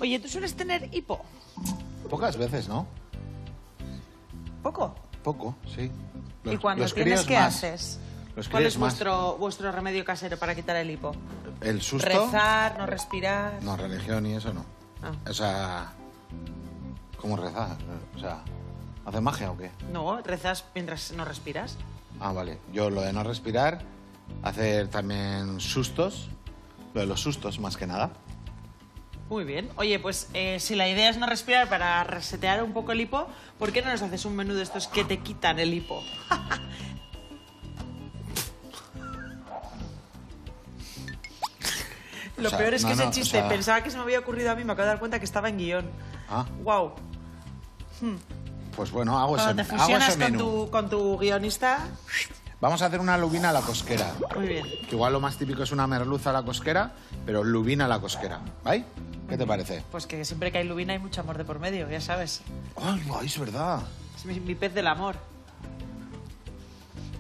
Oye, ¿tú sueles tener hipo? Pocas veces, ¿no? ¿Poco? Poco, sí. ¿Y cuando tienes, qué haces? ¿Cuál es vuestro remedio casero para quitar el hipo? El susto. ¿Rezar, no respirar? No, religión y eso no. Ah. O sea, ¿cómo rezar? O sea, ¿hace magia o qué? No, rezas mientras no respiras. Ah, vale. Yo lo de no respirar, hacer también sustos, lo de los sustos más que nada. Muy bien. Oye, pues si la idea es no respirar para resetear un poco el hipo, ¿por qué no nos haces un menú de estos que te quitan el hipo? Lo peor es que ese chiste, pensaba que se me había ocurrido a mí, me acabo de dar cuenta que estaba en guión. Ah. Wow. Pues bueno, hago ese Cuando te fusionas con tu guionista... Vamos a hacer una lubina a la cosquera. Muy bien. Que igual lo más típico es una merluza a la cosquera, pero lubina a la cosquera. ¿Vale? ¿Qué te parece? Pues que siempre que hay lubina hay mucho amor de por medio, ya sabes. ¡Ay, es verdad! Es mi pez del amor.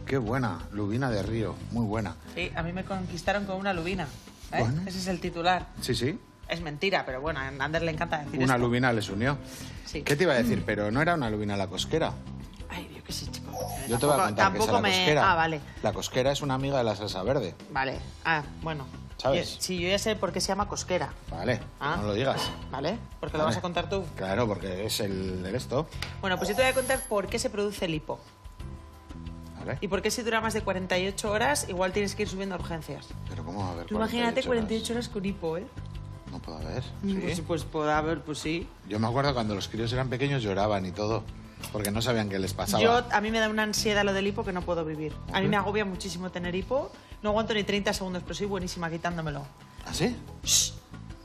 Qué buena, lubina de río, muy buena. Sí, a mí me conquistaron con una lubina. ¿Eh? Bueno. Ese es el titular. Sí, sí. Es mentira, pero bueno, a Ander le encanta decir Una esto. lubina les unió. Sí. ¿Qué te iba a decir? Pero no era una lubina a la cosquera. Ay, yo qué sé, chico. Yo te voy a contar que es a la cosquera. Ah, vale. La cosquera es una amiga de la salsa verde. Vale. Ah, bueno. ¿Sabes? Sí, yo ya sé por qué se llama cosquera. Vale, Ah. no lo digas. ¿Vale? Porque lo Vale. vas a contar tú. Claro, porque es el esto. Bueno, pues yo te voy a contar por qué se produce el hipo. Vale. Y por qué si dura más de 48 horas, igual tienes que ir subiendo a urgencias. Pero ¿cómo va a haber Tú imagínate 48 48 horas con hipo, ¿eh? No puedo haber. Pues puede haber, pues sí. Yo me acuerdo cuando los críos eran pequeños lloraban y todo, porque no sabían qué les pasaba. A mí me da una ansiedad lo del hipo que no puedo vivir. A mí me agobia muchísimo tener hipo. No aguanto ni 30 segundos, pero soy buenísima quitándomelo. ¿Ah, sí?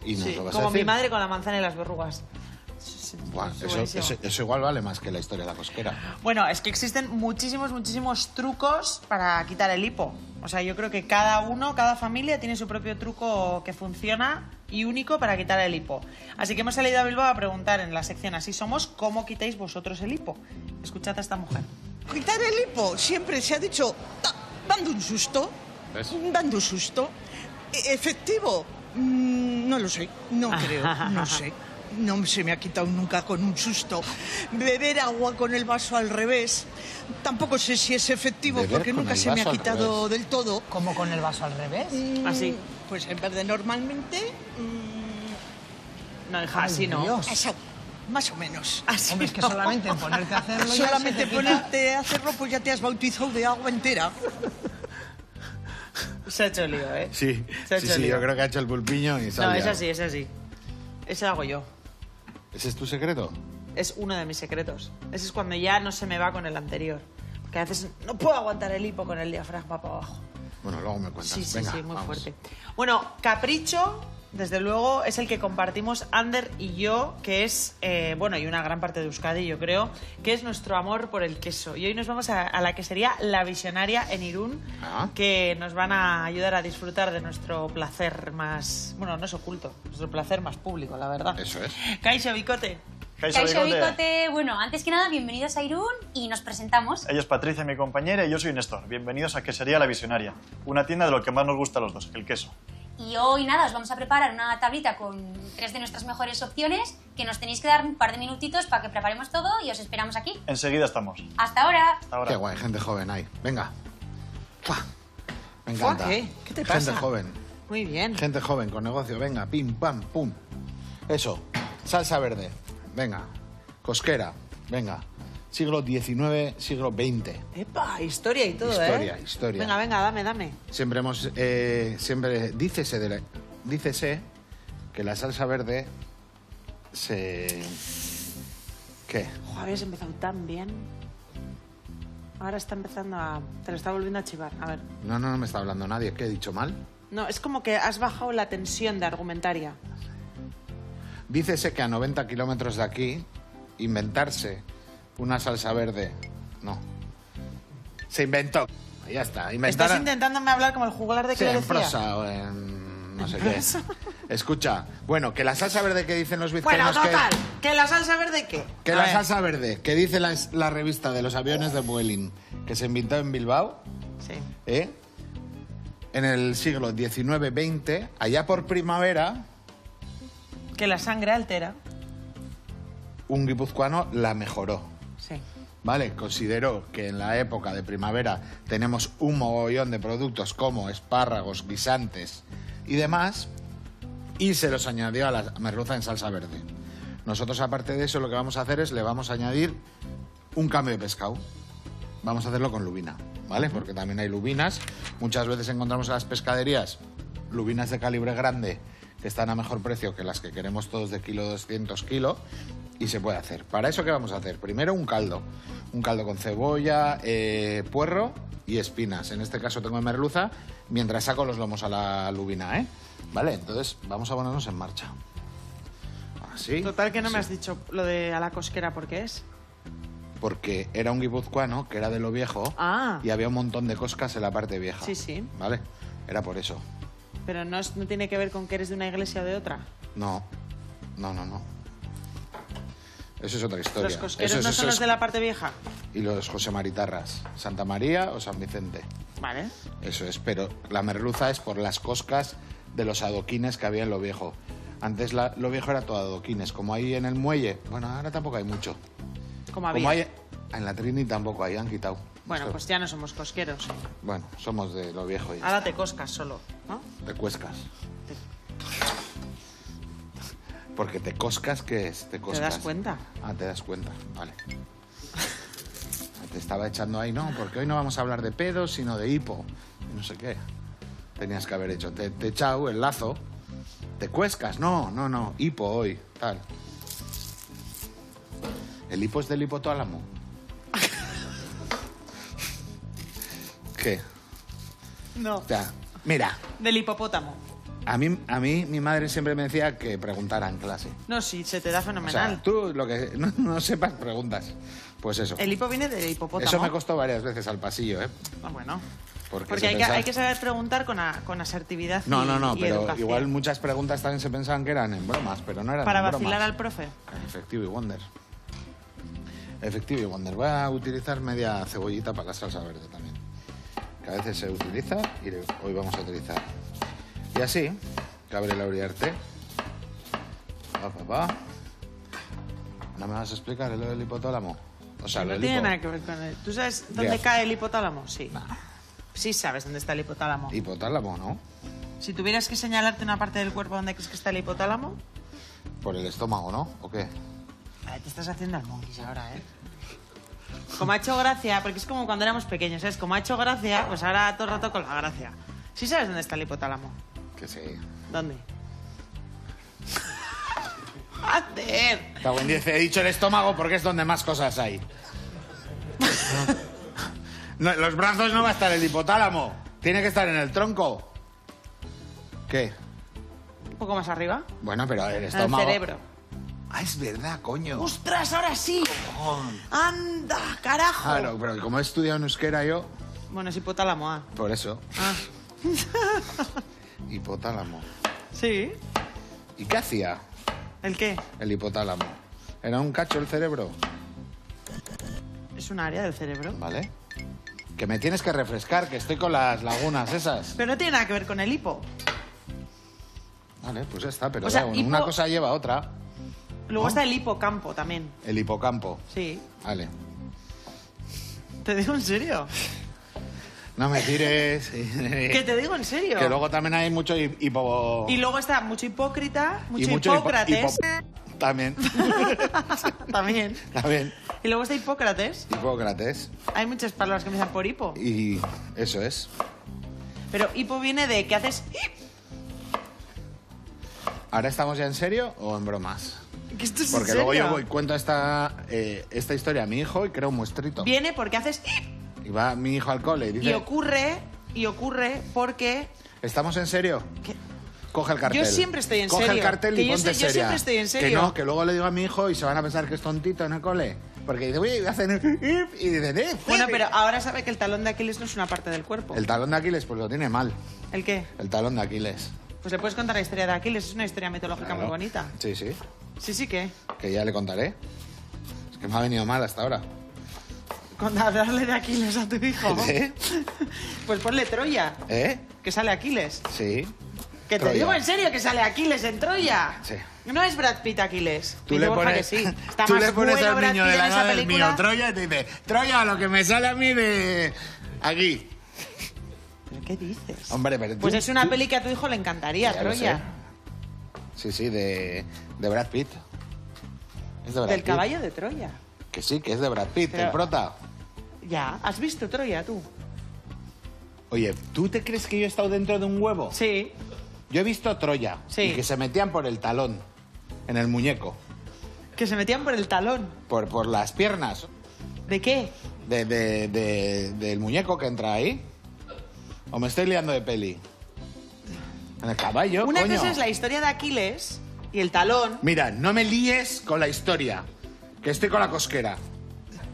¿Y nos Sí, lo vas como a decir? mi madre con la manzana y las verrugas. Buah, Soy buenísimo. eso igual vale más que la historia de la cosquera. Bueno, es que existen muchísimos trucos para quitar el hipo. O sea, yo creo que cada familia tiene su propio truco que funciona y único para quitar el hipo. Así que hemos salido a Bilbao a preguntar en la sección Así Somos, ¿cómo quitáis vosotros el hipo? Escuchad a esta mujer. Quitar el hipo siempre se ha dicho dando un susto. ¿Ves? Dando un susto. ¿Efectivo? No lo sé, no creo, no sé. No se me ha quitado nunca con un susto. Beber agua con el vaso al revés. Tampoco sé si es efectivo Beber porque con nunca el se me ha vaso al quitado revés. del todo. ¿Cómo con el vaso al revés? Así. Pues en vez de normalmente, No, hija, así no. Dios. eso, más o menos. Así Hombre, es que no. solamente en ponerte a hacerlo ya Solamente se te quita. ponerte a hacerlo, pues ya te has bautizado de agua entera. Se ha hecho lío, ¿eh? Sí, Se ha hecho sí, lío. yo creo que ha hecho el pulpiño y No, sale. es así, es así. Ese hago yo. ¿Ese es tu secreto? Es uno de mis secretos. Ese es cuando ya no se me va con el anterior. Porque a veces no puedo aguantar el hipo con el diafragma para abajo. Bueno, luego me cuentas. Sí, sí, Venga, sí, muy vamos. fuerte. Bueno, capricho, desde luego, es el que compartimos Ander y yo, que es, bueno, y una gran parte de Euskadi, yo creo, que es nuestro amor por el queso. Y hoy nos vamos a la quesería La Visionaria en Irún, que nos van a ayudar a disfrutar de nuestro placer más, bueno, no es oculto, nuestro placer más público, la verdad. Eso es. Kaixo Bicote. Kaixo Bicote. Bueno, antes que nada, bienvenidos a Irún y nos presentamos. Ella es Patricia, mi compañera, y yo soy Néstor. Bienvenidos a Quesería La Visionaria, una tienda de lo que más nos gusta a los dos, el queso. Y hoy nada, os vamos a preparar una tablita con 3 de nuestras mejores opciones que nos tenéis que dar un par de minutitos para que preparemos todo y os esperamos aquí. Enseguida estamos. ¡Hasta ahora! Hasta ahora. Qué guay, gente joven ahí. Venga. ¡Fua! Me encanta. ¿Qué te pasa? Gente joven. Muy bien. Gente joven con negocio. Venga, pim, pam, pum. Eso. Salsa verde. Venga. Cosquera. Venga. Siglo XIX, siglo XX. Epa, historia y todo, Historia, ¿eh? historia. Venga, venga, dame. Siempre dícese que la salsa verde se... ¿Qué? Joder, habías empezado tan bien. Ahora está empezando a... Te lo está volviendo a chivar. A ver. No me está hablando nadie. ¿Qué he dicho mal? No, es como que has bajado la tensión de argumentaria. Dícese que a 90 kilómetros de aquí, inventarse una salsa verde... No. Se inventó. Ya está. Estás intentándome hablar como el juglar de que Sí, le en decía. prosa o en... no sé qué. Escucha, bueno, que la salsa verde que dicen los vizcaínos... Bueno, total. ¿Que la salsa verde qué? Que A la ver. salsa verde, que dice la revista de los aviones de Vueling, que se inventó en Bilbao, Sí. en el siglo XIX-XX, allá por primavera, Que la sangre altera. Un guipuzcoano la mejoró. Sí. ¿Vale? Consideró que en la época de primavera tenemos un mogollón de productos como espárragos, guisantes y demás, y se los añadió a la merluza en salsa verde. Nosotros, aparte de eso, lo que vamos a hacer es le vamos a añadir un cambio de pescado. Vamos a hacerlo con lubina, ¿vale? Porque también hay lubinas. Muchas veces encontramos en las pescaderías lubinas de calibre grande que están a mejor precio que las que queremos todos de kilo 200 kilo. Y se puede hacer. ¿Para eso qué vamos a hacer? Primero un caldo. Un caldo con cebolla, puerro y espinas. En este caso tengo merluza, mientras saco los lomos a la lubina, ¿eh? Vale, entonces vamos a ponernos en marcha. Así. Total que no me Sí. has dicho lo de a la cosquera, ¿por qué es? Porque era un guipuzcoano que era de lo viejo y había un montón de coscas en la parte vieja. Sí, sí. ¿Vale? Era por eso. Pero no tiene que ver con que eres de una iglesia o de otra. No. Eso es otra historia. Los cosqueros Eso no son los de la parte vieja. Y los José Maritarras. Santa María o San Vicente. Vale. Eso es, pero la merluza es por las coscas de los adoquines que había en lo viejo. Antes lo viejo era todo adoquines. Como hay en el muelle, bueno, ahora tampoco hay mucho. Como había. Como hay en la Trini tampoco hay, han quitado. Bueno, Esto- pues ya no somos cosqueros. Bueno, somos de lo viejo y Ahora te coscas solo, ¿no? te cuescas. Porque te coscas, ¿qué es? Te coscas. das cuenta? Ah, te das cuenta, vale. Te estaba echando ahí, no, porque hoy no vamos a hablar de pedos, sino de hipo. Y no sé qué. Tenías que haber hecho. Te he echado el lazo. Te cuescas, no, hipo hoy, tal. El hipo es del hipotálamo. ¿Qué? No. O sea, mira, Del hipopótamo. a mí mi madre siempre me decía que preguntara en clase. No, sí, se te da O fenomenal. sea, tú lo que no sepas, preguntas. Pues eso. El hipo viene del hipopótamo. Eso me costó varias veces al pasillo, ¿eh? Ah, bueno. Porque Porque se hay pensaba- que saber preguntar con asertividad No, y pero educación. igual muchas preguntas también se pensaban que eran en bromas, pero no eran Para en bromas. vacilar al profe. Efectivo y Wonder. Efectivo y Wonder. Voy a utilizar media cebollita para la salsa verde también. Que a veces se utiliza y hoy vamos a utilizar. Y así, Gabriela Uriarte. Va. ¿No me vas a explicar lo del hipotálamo? O sea, lo No del tiene hipo... nada que ver con él. ¿Tú sabes dónde Bien. cae el hipotálamo? Sí. Sí sabes dónde está el hipotálamo. Hipotálamo, ¿no? Si tuvieras que señalarte una parte del cuerpo donde crees que está el hipotálamo... Por el estómago, ¿no? ¿O qué? Te estás haciendo al monkeys ahora, ¿eh? Como ha hecho gracia, porque es como cuando éramos pequeños, ¿sabes? Como ha hecho gracia, pues ahora todo el rato con la gracia. ¿Sí sabes dónde está el hipotálamo? Que sí. ¿Dónde? ¡Ander! Cago en 10, he dicho el estómago porque es donde más cosas hay. No, en los brazos no va a estar el hipotálamo. Tiene que estar en el tronco. ¿Qué? Un poco más arriba. Bueno, pero el En el estómago... cerebro. Ah, es verdad, coño. ¡Ostras, ahora sí! ¡Anda, carajo! Claro, pero como he estudiado en euskera yo, Bueno, es hipotálamo, ah. por eso. Ah. Hipotálamo. Sí. ¿Y qué hacía ¿El qué? el hipotálamo? ¿Era un cacho el cerebro? Es un área del cerebro. ¿Vale? Que me tienes que refrescar, que estoy con las lagunas esas. Pero no tiene nada que ver con el hipo. Vale, pues ya está, pero O sea, ya, una hipo- cosa lleva a otra. Luego ¿No? está el hipocampo también. El hipocampo. Sí. Vale. ¿Te digo en serio? No me tires. ¿Qué te digo en serio? Que luego también hay mucho hipo... Y luego está mucho hipócrita, y mucho mucho Hipócrates. También. También. También. Y luego está Hipócrates. Hipócrates. Hay muchas palabras que empiezan por hipo. Y eso es. Pero hipo viene de que haces... ¿Ahora estamos ya en serio o en bromas? ¿Que esto es Porque en luego serio? yo cuento esta historia a mi hijo y creo un muestrito. Viene porque haces... Y va mi hijo al cole y dice... Y ocurre porque... ¿Estamos en serio? ¿Qué? Coge el cartel. Yo siempre estoy en Coge serio. el cartel Que y yo ponte sé- yo seria. siempre estoy en Que serio. no, que luego le digo a mi hijo y se van a pensar que es tontito en el cole. Porque dice, uy, hacen... Y dicen... Bueno, pero ahora sabe que el talón de Aquiles no es una parte del cuerpo. El talón de Aquiles pues lo tiene mal. ¿El qué? El talón de Aquiles. Pues le puedes contar la historia de Aquiles. Es una historia mitológica Claro. muy bonita. Sí, sí. Sí, sí, ¿qué? Que ya le contaré. Es que me ha venido mal hasta ahora. Hablarle de Aquiles a tu hijo. ¿Eh? Pues ponle Troya, ¿Eh? que sale Aquiles. Sí. Que te Troya. digo en serio que sale Aquiles en Troya. Sí. No es Brad Pitt Aquiles. Tú Dice le Borja pones, que sí. Está tú más le pones bueno al Brad niño Pitt de la en esa edad del película. mío Troya y te dice, Troya, lo que me sale a mí de aquí. ¿Pero qué dices? Hombre, pero tú- Pues es una tú- peli que a tu hijo le encantaría, Ya lo Troya. sé. Sí, de Brad Pitt. Es de Brad Del Pitt. caballo de Troya. Que sí, que es de Brad Pitt, Pero- el prota. Ya, ¿has visto Troya tú? Oye, ¿tú te crees que yo he estado dentro de un huevo? Sí. Yo he visto Troya. Sí. Y que se metían por el talón, en el muñeco, Que se metían por el talón. por las piernas ¿De qué? del muñeco que entra ahí. ¿O me estoy liando de peli? En el caballo, Una coño. cosa es la historia de Aquiles y el talón, Mira, no me líes con la historia, que estoy con la cosquera.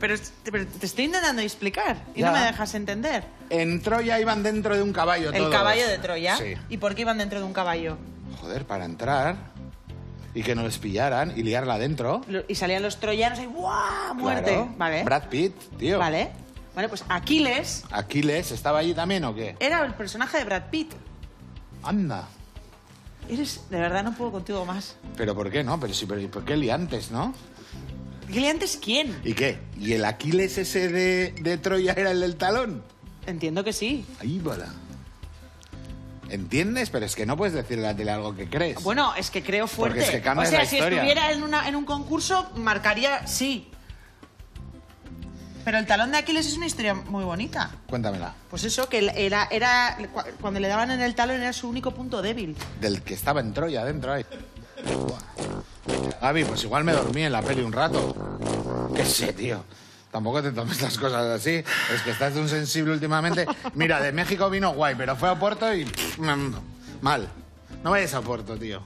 pero te estoy intentando explicar y Ya. no me dejas entender. En Troya iban dentro de un caballo El todos. caballo de Troya. Sí. ¿Y por qué iban dentro de un caballo? Joder, para entrar y que no les pillaran y liarla adentro. Y salían los troyanos y ¡guau! Muerte. Claro. Vale. Brad Pitt, tío. Vale. Vale, pues Aquiles ¿Aquiles estaba allí también o qué? era el personaje de Brad Pitt. Anda. Eres, de verdad, no puedo contigo más. ¿Pero por qué no? Pero sí, pero ¿y por qué liantes, no? ¿Antes quién? ¿Y qué? ¿Y el Aquiles ese de Troya era el del talón? Entiendo que sí. Ahí, bola. ¿Entiendes? Pero es que no puedes decirle a la tele algo que crees. Bueno, es que creo fuerte. Porque es que cambias o sea, la si historia. estuviera en un concurso, marcaría sí. Pero el talón de Aquiles es una historia muy bonita. Cuéntamela. Pues eso, que cuando le daban en el talón era su único punto débil. Del que estaba en Troya, dentro ahí. Gaby, pues igual me dormí en la peli un rato. Qué sé, tío. Tampoco te tomes las cosas así. Es que estás de un sensible últimamente. Mira, de México vino guay, pero fue a Oporto y... mal. No vayas a Oporto, tío.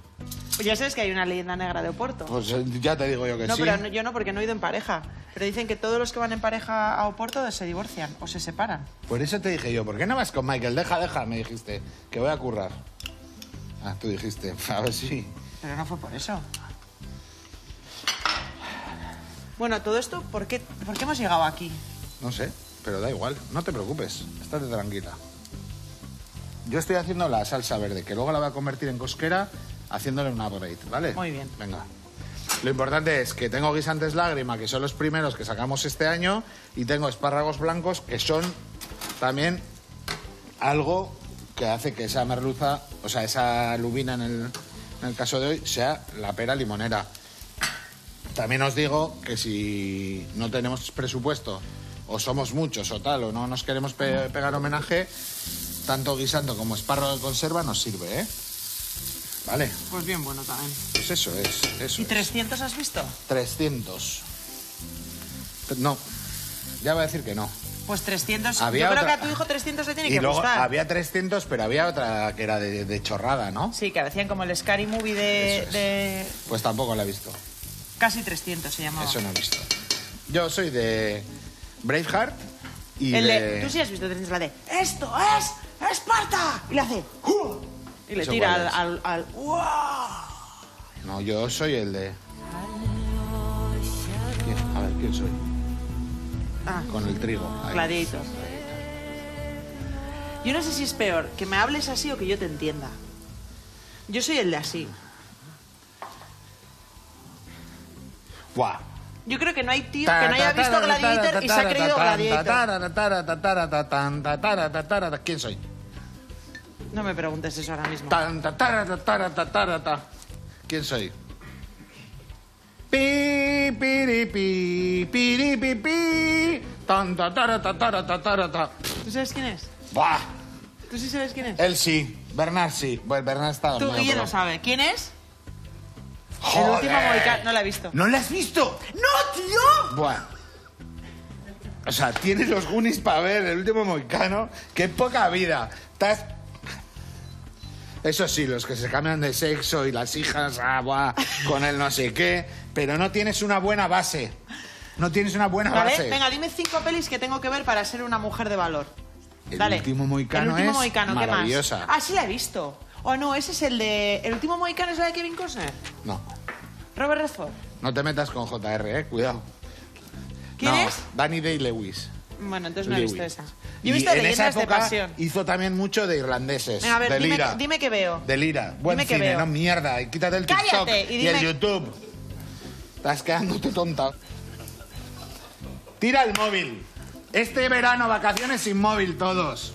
Pues ya sabes que hay una leyenda negra de Oporto. Pues ya te digo yo que No, sí. pero yo no, porque no he ido en pareja. Pero dicen que todos los que van en pareja a Oporto se divorcian o se separan. Por eso te dije yo, ¿por qué no vas con Michael? Deja, me dijiste, que voy a currar. Ah, tú dijiste, a ver si... Pero no fue por eso. Bueno, todo esto, ¿por qué hemos llegado aquí? No sé, pero da igual, no te preocupes, estate tranquila. Yo estoy haciendo la salsa verde, que luego la voy a convertir en cosquera haciéndole un upgrade, ¿vale? Muy bien. Venga. Lo importante es que tengo guisantes lágrima, que son los primeros que sacamos este año, y tengo espárragos blancos, que son también algo que hace que esa merluza, o sea, esa lubina en el caso de hoy, sea la pera limonera. También os digo que si no tenemos presupuesto, o somos muchos o tal, o no nos queremos pegar homenaje, tanto guisando como espárrago de conserva nos sirve, ¿eh? Vale, Pues bien bueno también. pues eso es, eso ¿Y es. 300 has visto? 300. No, ya voy a decir que no. Pues 300. Había yo creo otra- que a tu hijo 300 le tiene Y que luego gustar. había 300, pero había otra que era de chorrada, ¿no? Sí, que hacían como el Scary Movie de, Eso es. de Pues tampoco la he visto. casi 300 se llamaba. Eso no he visto. Yo soy de Braveheart y Tú sí has visto 300, la de ¡Esto es Esparta! Y le hace ¡Huh! Y le ¿Eso tira cuál es? al ¡Wow! No, yo soy el de... ¿Quién? A ver, ¿quién soy? Ah, Con el trigo. Ahí. Gladiator. Yo no sé si es peor que me hables así o que yo te entienda. Yo soy el de así. Buah. Yo creo que no hay tío que no haya visto Gladiator y se ha creído Gladiator. ¿Quién soy? No me preguntes eso ahora mismo. ¿Quién soy? Pi, piri, pi, piri, pi, pi. Tan, ta, tara, ta, tara, ta, tara, ta. ¿Tú sabes quién es? Buah. ¿Tú sí sabes quién es? Él sí. Bernard sí. Bueno, Bernard está Tú, dormido. Guille, pero- no sabe. ¿Quién es? El ¡Joder! último Mohicano. No la he visto. ¿No la has visto? ¡No, tío! Buah. O sea, tienes los Goonies para ver el último Mohicano. ¡Qué poca vida! Estás... Eso sí, los que se cambian de sexo y las hijas, buah, con el no sé qué. Pero no tienes una buena base. No tienes una buena ¿Vale? base. Venga, dime 5 pelis que tengo que ver para ser una mujer de valor. El Dale. último Mohicano El último es Mohicano, ¿qué más? maravillosa. Ah, sí la he visto. O no, ese es el de... ¿El último Mohicano es la de Kevin Costner? No, Robert Redford. no te metas con JR, cuidado. ¿Quién No, es? Danny Day-Lewis. Bueno, entonces no he Lewis. visto esa. Yo he Y visto en esa Leyendas de época Pasión. hizo también mucho de irlandeses, Venga, a ver, de Lira. dime qué veo. De Lira. Buen Dime qué cine, veo. no mierda. Y quítate el TikTok Cállate, y el dime- YouTube. Estás quedándote tonta. Tira el móvil. Este verano, vacaciones sin móvil todos.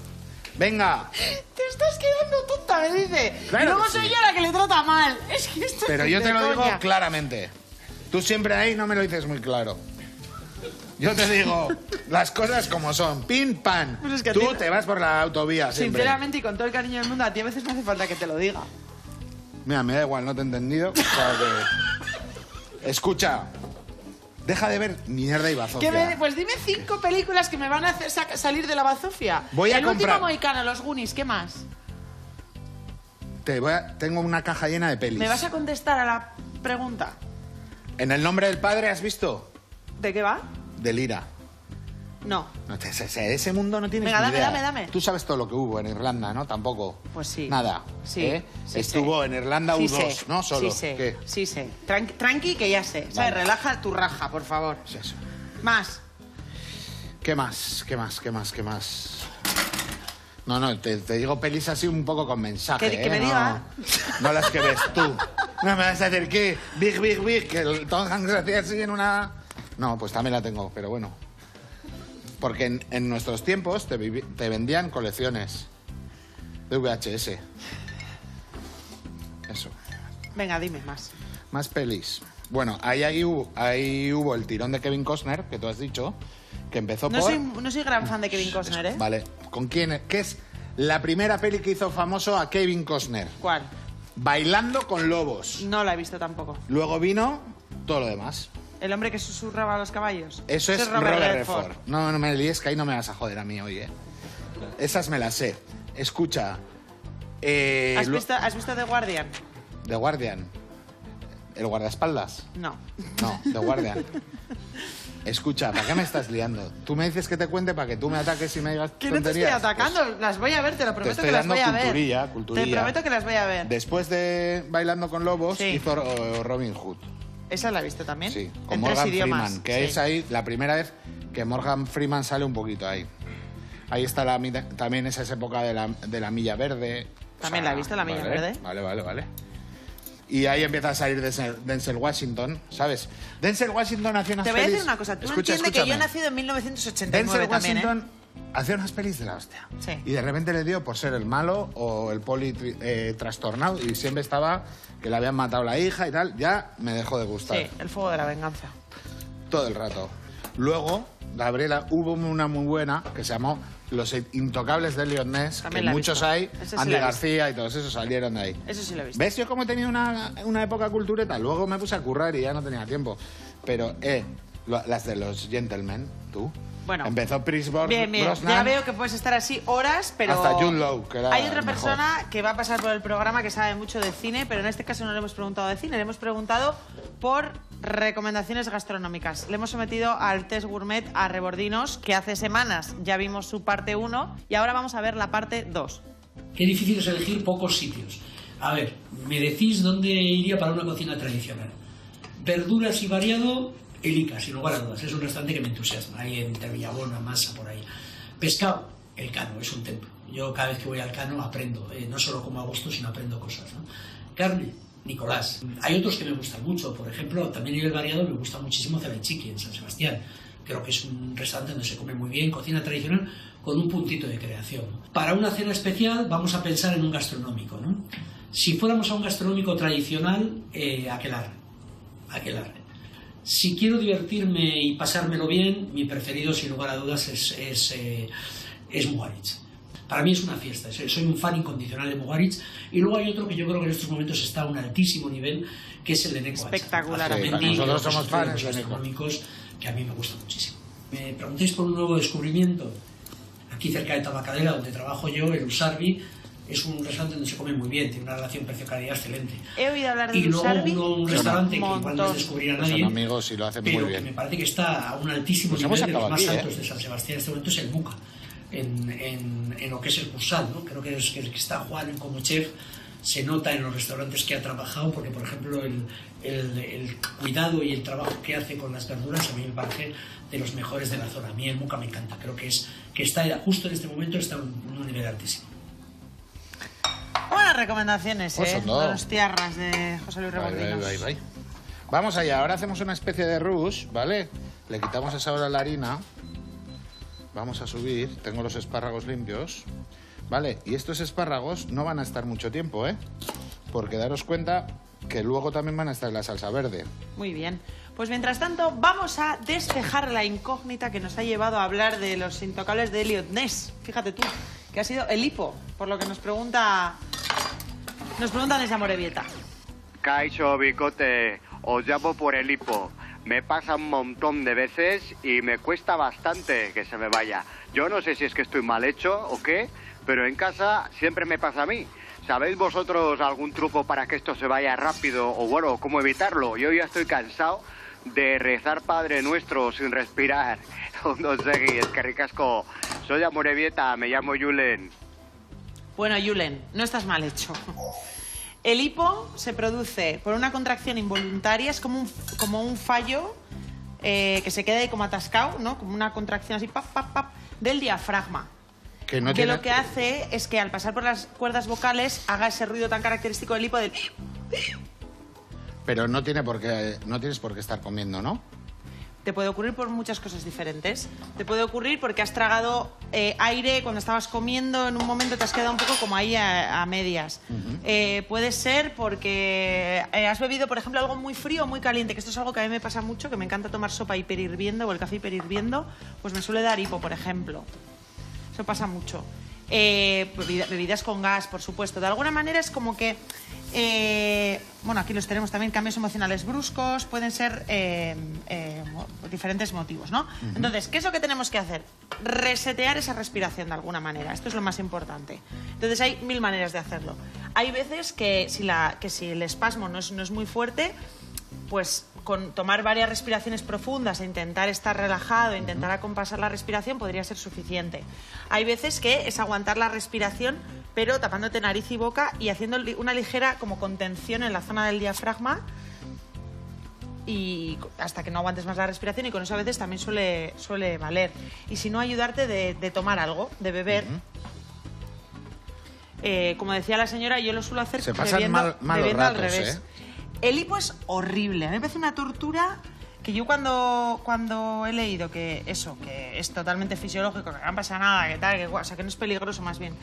Venga. Te estás quedando tonta, me dice. Claro y luego que soy sí. yo la que le trata mal. Es que esto Pero es yo de te lo digo coña. claramente. Tú siempre ahí no me lo dices muy claro. Yo te digo las cosas como son. Pin, pan. Pues es que a Tú ti- te vas por la autovía siempre. Sinceramente y con todo el cariño del mundo, a ti a veces me hace falta que te lo diga. Mira, me da igual, no te he entendido. O sea que- Escucha. Deja de ver mierda y bazofia. Pues dime 5 películas que me van a hacer salir de la bazofia. Voy a el comprar- último Mohicano, los Goonies, ¿qué más? Tengo una caja llena de pelis. ¿Me vas a contestar a la pregunta? ¿En el nombre del padre has visto? ¿De qué va? De Lira. No. No, ese mundo no tienes Venga, ni dame, idea. dame. Tú sabes todo lo que hubo en Irlanda, ¿no? Tampoco. Pues sí. Nada. Sí, ¿eh? sí Estuvo sé. en Irlanda Sí U2, sé, ¿no? Solo. Sí sé, ¿Qué? sí sé. Tranqui, que ya sé. ¿Sabes? Vale. Relaja tu raja, por favor. Es eso. Más. ¿Qué más? ¿Qué más? ¿Qué más? ¿Qué más? No, te digo pelis así un poco con mensaje, Que me no, diga. no las que ves tú. No me vas a decir que Big, que el Tom Hanks hacía así en una... No, pues también la tengo, pero bueno. Porque en nuestros tiempos te vendían colecciones de VHS. Eso. Venga, dime más. Más pelis. Bueno, ahí hubo el tirón de Kevin Costner, que tú has dicho, que empezó No por... soy gran fan de Kevin Costner, ¿eh? Vale, ¿con quién? ¿Qué es la primera peli que hizo famoso a Kevin Costner? ¿Cuál? Bailando con lobos. No la he visto tampoco. Luego vino todo lo demás. ¿El hombre que susurraba a los caballos? Eso es Ese Robert Redford. No me líes, que ahí no me vas a joder a mí hoy, ¿eh? Esas me las sé. Escucha. ¿Has visto The Guardian? The Guardian. ¿El guardaespaldas? No. No, The Guardian. Escucha, ¿para qué me estás liando? Tú me dices que te cuente para que tú me ataques y me digas Que no te estoy tonterías. atacando, Pues, las voy a ver, te lo prometo estoy que las dando voy a ver. culturilla. Te prometo que las voy a ver. Después de Bailando con Lobos, Sí. hizo Robin Hood. ¿Esa la he visto también? Sí, con En Morgan 3 idiomas. Freeman, que sí. es ahí la primera vez que Morgan Freeman sale un poquito ahí. Ahí está también esa época de la Milla Verde. También la he visto, la Milla Verde. Vale. Y ahí empieza a salir Denzel Washington, ¿sabes? Denzel Washington hacía unas Te voy a pelis... decir una cosa, tú Escucha, entiendes que yo he escúchame. nacido en 1989 Denzel también, Washington hacía unas pelis de la hostia. Sí. Y de repente le dio por ser el malo o el poli trastornado y siempre estaba que le habían matado la hija y tal. Ya me dejó de gustar. Sí, El fuego de la venganza. Todo el rato. Luego, Gabriela, hubo una muy buena que se llamó Los Intocables de Elliot Ness, También que la he muchos visto. hay, Esa sí Andy la he visto. García y todos esos salieron de ahí. Eso sí lo he visto. ¿Ves? Yo como he tenido una época cultureta, luego me puse a currar y ya no tenía tiempo. Pero, las de los Gentlemen, tú. Bueno. Empezó Pierce Bien, Brosnan. ya veo que puedes estar así horas, pero... Hasta Jude Law, que era Hay otra el persona que va a pasar por el programa que sabe mucho de cine, pero en este caso no le hemos preguntado de cine, le hemos preguntado por recomendaciones gastronómicas. Le hemos sometido al test gourmet a Rebordinos, que hace semanas ya vimos su parte 1 y ahora vamos a ver la parte 2. Qué difícil es elegir pocos sitios. A ver, me decís dónde iría para una cocina tradicional. Verduras y variado, el Ica, sin lugar a dudas. Es un restaurante que me entusiasma. Ahí en Tervillabona, Masa, por ahí. Pescado, el Cano, es un templo. Yo cada vez que voy al Cano aprendo. No solo como a gusto, sino aprendo cosas, ¿no? Carne, Nicolás. Hay otros que me gustan mucho. Por ejemplo, también a nivel variado me gusta muchísimo Cevichiqui en San Sebastián. Creo que es un restaurante donde se come muy bien, cocina tradicional, con un puntito de creación. Para una cena especial vamos a pensar en un gastronómico, ¿no? Si fuéramos a un gastronómico tradicional, Aquelarre. Si quiero divertirme y pasármelo bien, mi preferido, sin lugar a dudas, es Mugaritz. Para mí es una fiesta, soy un fan incondicional de Mugaritz. Y luego hay otro que yo creo que en estos momentos está a un altísimo nivel, que es el de Neko. Espectacular. Sí, nosotros somos fans de Neko. Gastronómicos que a mí me gustan muchísimo. Me preguntéis por un nuevo descubrimiento. Aquí cerca de Tabacalera, donde trabajo yo, el Usarbi, es un restaurante donde se come muy bien, tiene una relación precio-calidad excelente. He oído hablar de Y luego Usarbi un restaurante que igual no es montón. descubrir a Son nadie, amigos y lo hacen pero muy que bien. me parece que está a un altísimo Pues nivel hemos de los acabado más aquí, altos de San Sebastián en este momento, es el Muca, en lo que es el Cursal, ¿no? Creo que es que está Juan como chef, se nota en los restaurantes que ha trabajado, porque por ejemplo el cuidado y el trabajo que hace con las verduras a mí me parece de los mejores de la zona. A mí el Muca me encanta, creo que está justo en este momento está en un nivel altísimo. Buenas recomendaciones, Pues de los tierras de José Luis Reboldinos. Bye. Vamos allá, ahora hacemos una especie de rush, ¿vale? Le quitamos esa hora a la harina. Vamos a subir, tengo los espárragos limpios, ¿vale? Y estos espárragos no van a estar mucho tiempo, ¿eh? Porque daros cuenta que luego también van a estar en la salsa verde. Muy bien. Pues mientras tanto, vamos a despejar la incógnita que nos ha llevado a hablar de los intocables de Elliot Ness. Fíjate tú, que ha sido el hipo, por lo que nos preguntan desde Amorebieta. Kaixo, Bicote, os llamo por el hipo. Me pasa un montón de veces y me cuesta bastante que se me vaya. Yo no sé si es que estoy mal hecho o qué, pero en casa siempre me pasa a mí. ¿Sabéis vosotros algún truco para que esto se vaya rápido o bueno, cómo evitarlo? Yo ya estoy cansado de rezar Padre Nuestro sin respirar. No sé, es que ricasco. Soy de Amorebieta, me llamo Julen. Bueno, Julen, no estás mal hecho. El hipo se produce por una contracción involuntaria, es como un fallo que se queda ahí como atascado, ¿no? Como una contracción así, pap, pap, pap, del diafragma. Que lo que hace es que al pasar por las cuerdas vocales haga ese ruido tan característico del hipo del... Pero no tienes por qué estar comiendo, ¿no? Te puede ocurrir por muchas cosas diferentes. Te puede ocurrir porque has tragado aire cuando estabas comiendo, en un momento te has quedado un poco como ahí a medias. Puede ser porque has bebido, por ejemplo, algo muy frío o muy caliente, que esto es algo que a mí me pasa mucho, que me encanta tomar sopa hiperhirviendo o el café hiperhirviendo, pues me suele dar hipo, por ejemplo. Eso pasa mucho. Bebidas con gas, por supuesto. De alguna manera es como que... bueno, aquí los tenemos también, cambios emocionales bruscos, pueden ser diferentes motivos, ¿no? Entonces, ¿qué es lo que tenemos que hacer? Resetear esa respiración de alguna manera, esto es lo más importante. Entonces hay 1000 maneras de hacerlo. Hay veces que si el espasmo no es muy fuerte, pues con tomar varias respiraciones profundas e intentar estar relajado, intentar acompasar la respiración podría ser suficiente. Hay veces que es aguantar la respiración pero tapándote nariz y boca y haciendo una ligera como contención en la zona del diafragma y hasta que no aguantes más la respiración, y con eso a veces también suele valer. Y si no, ayudarte de tomar algo, de beber. Como decía la señora, yo lo suelo hacer bebiendo al revés. El hipo es horrible, a mí me parece una tortura que yo cuando he leído que es totalmente fisiológico, que no pasa nada, que tal, o sea, que no es peligroso más bien,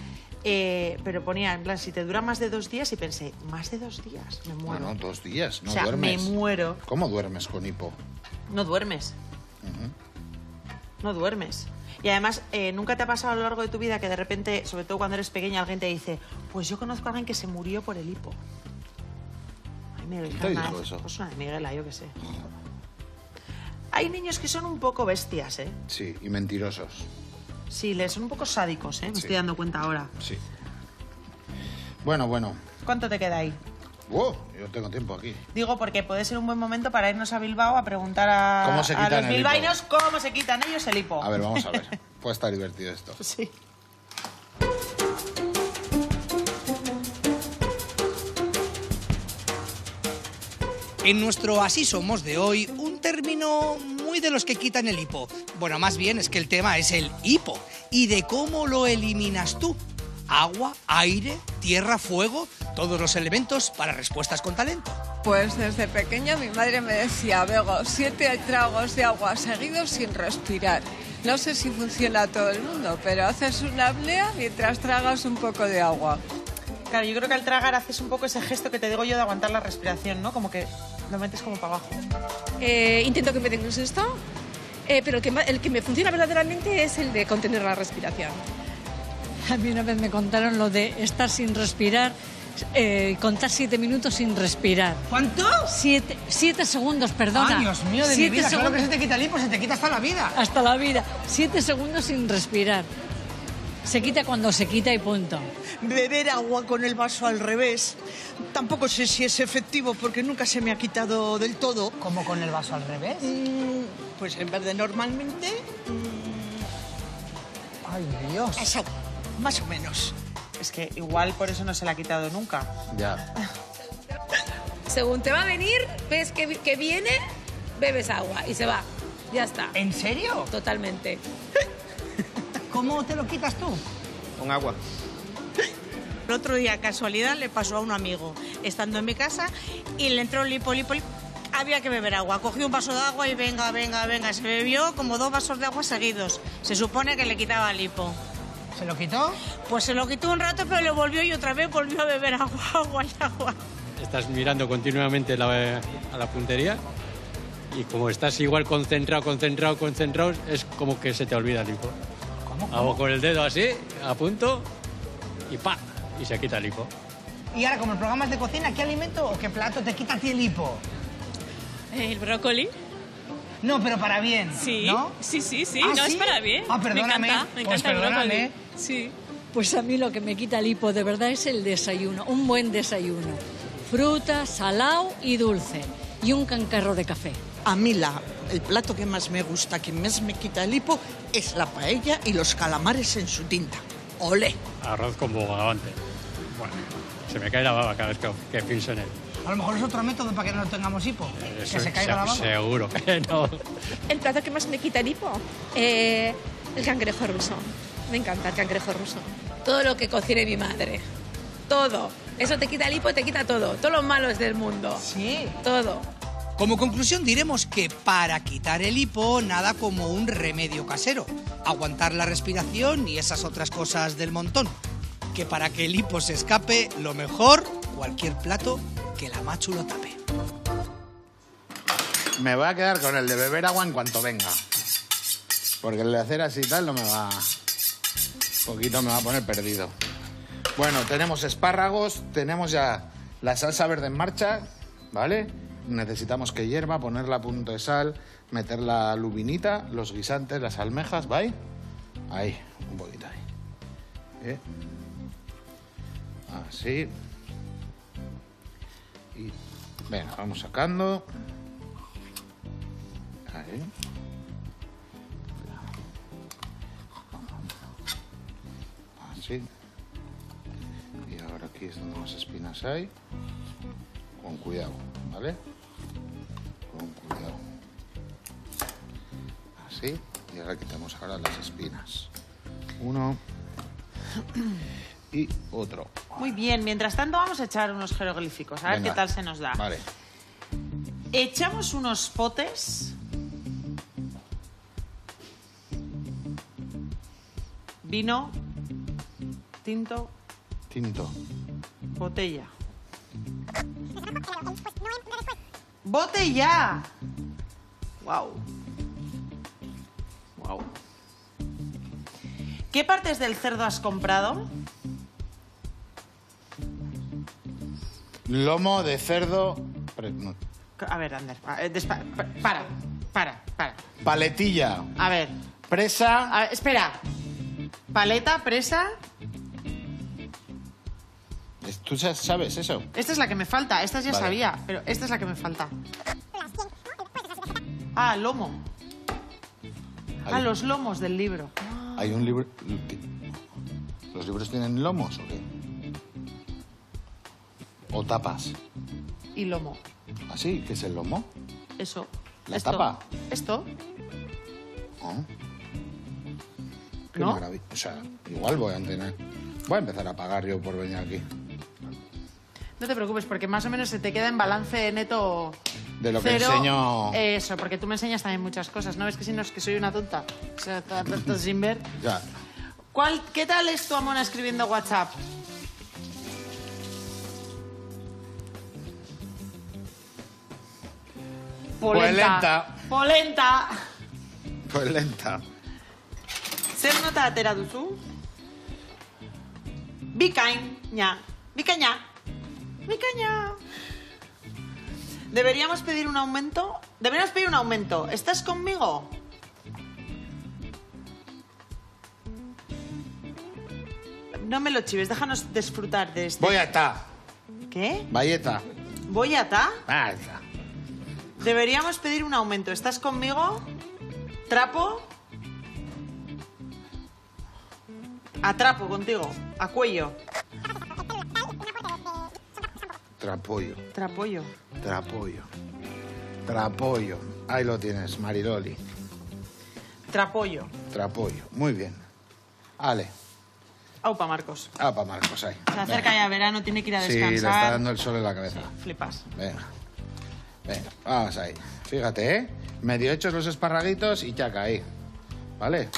pero ponía en plan, si te dura más de 2 días, y pensé, más de 2 días, me muero. Bueno, 2 días, no duermes. Me muero. ¿Cómo duermes con hipo? No duermes. No duermes. Y además, ¿nunca te ha pasado a lo largo de tu vida que de repente, sobre todo cuando eres pequeña, alguien te dice, pues yo conozco a alguien que se murió por el hipo? ¿Qué te dijo eso? Pues una de Miguela, yo qué sé. Hay niños que son un poco bestias, ¿eh? Sí, y mentirosos. Sí, son un poco sádicos, ¿eh? Me estoy dando cuenta ahora. Sí. Bueno. ¿Cuánto te queda ahí? Yo tengo tiempo aquí. Digo porque puede ser un buen momento para irnos a Bilbao a preguntar a los bilbaínos cómo se quitan ellos el hipo. A ver, vamos a ver. Puede estar divertido esto. Sí. En nuestro Así Somos de hoy, un término muy de los que quitan el hipo. Bueno, más bien es que el tema es el hipo y de cómo lo eliminas tú. Agua, aire, tierra, fuego, todos los elementos para respuestas con talento. Pues desde pequeña mi madre me decía, Bego, 7 tragos de agua seguidos sin respirar. No sé si funciona a todo el mundo, pero haces una apnea mientras tragas un poco de agua. Claro, yo creo que al tragar haces un poco ese gesto que te digo yo de aguantar la respiración, ¿no? Como que lo metes como para abajo. Intento que me den un susto, pero el que me funciona verdaderamente es el de contener la respiración. A mí una vez me contaron lo de estar sin respirar, contar 7 minutos sin respirar. ¿Cuánto? 7 segundos, perdona. ¡Ay, Dios mío de mi vida! Claro que se te quita el hipo, se te quita hasta la vida. Hasta la vida. 7 segundos sin respirar. Se quita cuando se quita y punto. Beber agua con el vaso al revés. Tampoco sé si es efectivo porque nunca se me ha quitado del todo. ¿Cómo con el vaso al revés? Pues en vez de normalmente... ¡Ay, Dios! Eso, más o menos. Es que igual por eso no se la ha quitado nunca. Ya. Según te va a venir, ves que viene, bebes agua y se va. Ya está. ¿En serio? Totalmente. ¿Cómo te lo quitas tú? Con agua. El otro día, casualidad, le pasó a un amigo, estando en mi casa, y le entró lipo. Había que beber agua. Cogió un vaso de agua y venga. Se bebió como 2 vasos de agua seguidos. Se supone que le quitaba el hipo. ¿Se lo quitó? Pues se lo quitó un rato, pero le volvió y otra vez volvió a beber agua. Estás mirando continuamente a la puntería y como estás igual concentrado, es como que se te olvida el hipo. ¿Cómo? Hago con el dedo así, a punto, y ¡pa! Y se quita el hipo. Y ahora, como el programa es de cocina, ¿qué alimento o qué plato te quita a ti el hipo? El brócoli. No, pero para bien, Sí, ¿no? sí, ¿Ah, no, sí? es para bien. Ah, perdóname. Me Pues encanta el perdóname. brócoli. Sí. Pues a mí lo que me quita el hipo de verdad es el desayuno, un buen desayuno. Fruta, salado y dulce. Y un cancarro de café. A mí el plato que más me gusta, que más me quita el hipo, es la paella y los calamares en su tinta. ¡Olé! Arroz con bogavante. Bueno, se me cae la baba cada vez que pienso en él. A lo mejor es otro método para que no tengamos hipo. Que se caiga la baba. Seguro que no. El plato que más me quita el hipo, el cangrejo ruso. Me encanta el cangrejo ruso. Todo lo que cocine mi madre. Todo. Eso te quita el hipo, te quita todo. Todos los malos del mundo. Sí. Todo. Como conclusión diremos que para quitar el hipo, nada como un remedio casero. Aguantar la respiración y esas otras cosas del montón. Que para que el hipo se escape, lo mejor, cualquier plato que la machu lo tape. Me voy a quedar con el de beber agua en cuanto venga. Porque el de hacer así y tal no me va... poquito me va a poner perdido. Bueno, tenemos espárragos, tenemos ya la salsa verde en marcha, ¿vale? Necesitamos que hierva, ponerla a punto de sal, meter la lubinita, los guisantes, las almejas, ¿vale? Ahí, un poquito ahí. Así. Y venga, vamos sacando. Ahí. Así. Y ahora aquí es donde más espinas hay. Con cuidado, ¿vale? Con cuidado. Así. Y ahora quitamos ahora las espinas. Uno. Y otro. Muy bien, mientras tanto vamos a echar unos jeroglíficos, a ver Venga. qué tal se nos da. Vale. Echamos unos potes. Vino. Tinto. Tinto. Botella. ¡Botella! ¡Guau! ¡Guau! ¿Qué partes del cerdo has comprado? Lomo de cerdo. No. A ver, Ander, para. Paletilla. A ver. Presa. A ver, espera. Paleta, presa. ¿Tú sabes eso? Esta es la que me falta. Esta ya Vale. sabía, pero esta es la que me falta. Ah, lomo. Ah, Ahí. los lomos del libro. Hay un libro... ¿Los libros tienen lomos o qué? ¿O tapas? Y lomo. ¿Así? ¿Qué es el lomo? Eso. ¿La Esto. tapa? Esto. Oh. Qué ¿No? maravilla. O sea, igual voy a empezar a pagar yo por venir aquí. No te preocupes, porque más o menos se te queda en balance neto De lo que cero. enseño... Eso, porque tú me enseñas también muchas cosas. ¿No ves que si no es que soy una tonta? O sea, tanto sin ver. Ya. ¿Qué tal es tu Amona escribiendo WhatsApp? Pues lenta. Polenta. Pues lenta. Zer nota atera duzu? Bikaina. Deberíamos pedir un aumento. ¿Estás conmigo? No me lo chives, déjanos disfrutar de este. Voy a estar. ¿Qué? Valleta. ¿Voy a ta? Ah, está. Deberíamos pedir un aumento. ¿Estás conmigo? ¿Trapo? Atrapo contigo. A cuello. Trapollo. Trapollo. Trapollo. Trapollo. Ahí lo tienes, Mariloli. Trapollo. Trapollo. Muy bien. Ale. Aupa, Marcos. Aupa, Marcos, ahí. Se acerca ya verano, tiene que ir a descansar. Sí, le está dando el sol en la cabeza. Sí, flipas. Venga. Venga, vamos ahí. Fíjate, ¿eh? Medio hechos los esparraguitos y chaca ahí. ¿Vale?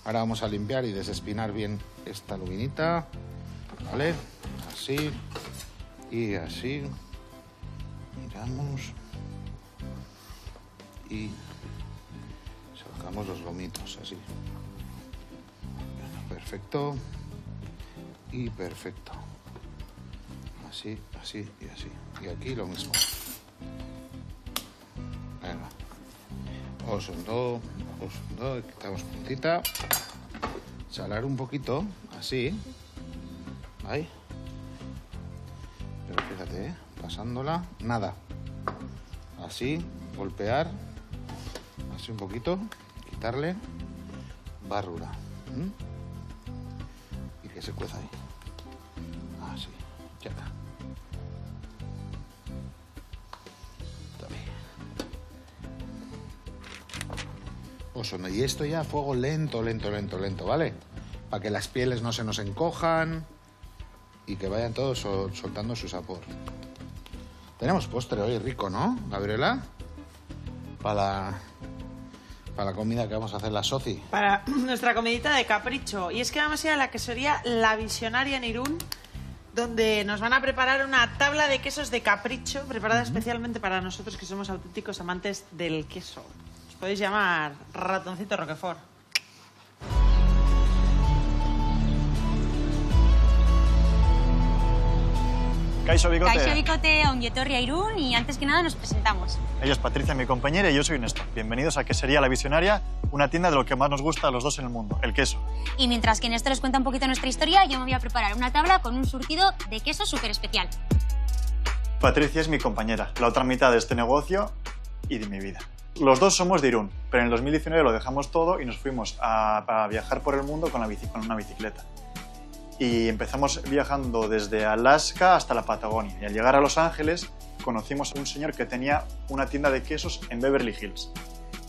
Ahora vamos a limpiar y desespinar bien esta lubinita. ¿Vale? Así. Y así. Miramos. Y sacamos los lomitos, así. Perfecto. Y perfecto. Así, así y así. Y aquí lo mismo. Venga. Osondo, quitamos puntita. Salar un poquito, así. Ahí. Pero fíjate, pasándola, nada. Así, golpear. Así un poquito. Quitarle. Barrura. Y que se cueza ahí. Así. Ya está. Osondo. Y esto ya a fuego lento, lento, lento, lento, ¿vale? Para que las pieles no se nos encojan y que vayan todos soltando su sabor. Tenemos postre hoy rico, ¿no, Gabriela? Para la comida que vamos a hacer la Soci. Para nuestra comidita de capricho. Y es que vamos a ir a la quesería La Visionaria en Irún, donde nos van a preparar una tabla de quesos de capricho, preparada especialmente para nosotros que somos auténticos amantes del queso. Os podéis llamar Ratoncito Roquefort. Kaixo Bicote. Kaixo Bicote, ongi etorri a Irún, y antes que nada nos presentamos. Ella es Patricia, mi compañera, y yo soy Néstor. Bienvenidos a Quesería La Visionaria, una tienda de lo que más nos gusta a los dos en el mundo, el queso. Y mientras que Néstor les cuenta un poquito nuestra historia, yo me voy a preparar una tabla con un surtido de queso súper especial. Patricia es mi compañera, la otra mitad de este negocio y de mi vida. Los dos somos de Irún, pero en el 2019 lo dejamos todo y nos fuimos a viajar por el mundo con una bicicleta. Y empezamos viajando desde Alaska hasta la Patagonia. Y al llegar a Los Ángeles conocimos a un señor que tenía una tienda de quesos en Beverly Hills.